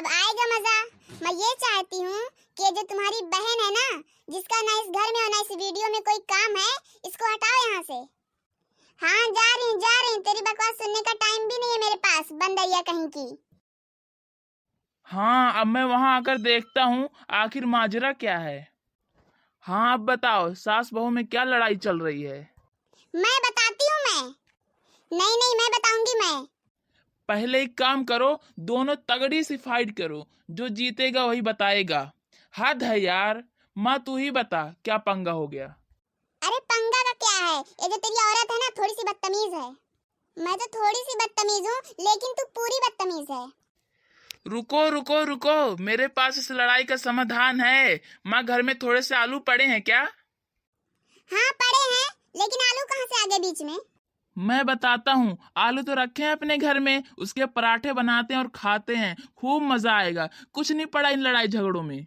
अब आएगा मजा। मैं ये चाहती हूँ कि जो तुम्हारी बहन है ना, जिसका ना इस घर में और ना इस वीडियो में कोई काम है, इसको हटाओ यहाँ से। हाँ जा रही हूँ, तेरी बकवास सुनने का टाइम भी नहीं है मेरे पास, बंदैया कहीं की। हाँ, अब मैं वहां आकर देखता हूँ आखिर माजरा क्या है। हाँ, अब बताओ सास बहू में क्या लड़ाई चल रही है। मैं बताती हूँ नहीं मैं बताऊंगी मैं। पहले एक काम करो, दोनों तगड़ी सी फाइट करो, जो जीतेगा वही बताएगा। हद है यार, माँ तू ही बता क्या पंगा हो गया। अरे पंगा का क्या है, ये जो तेरी औरत है ना थोड़ी सी बदतमीज है। मैं तो थोड़ी सी बदतमीज हूँ, लेकिन तू पूरी बदतमीज है। रुको रुको रुको, मेरे पास इस लड़ाई का समाधान है। माँ घर में थोड़े से आलू पड़े हैं क्या? हाँ पड़े हैं, लेकिन आलू कहाँ से आ गए बीच में? मैं बताता हूँ, आलू तो रखे हैं अपने घर में, उसके पराठे बनाते हैं और खाते हैं, खूब मजा आएगा। कुछ नहीं पड़ा इन लड़ाई झगड़ों में।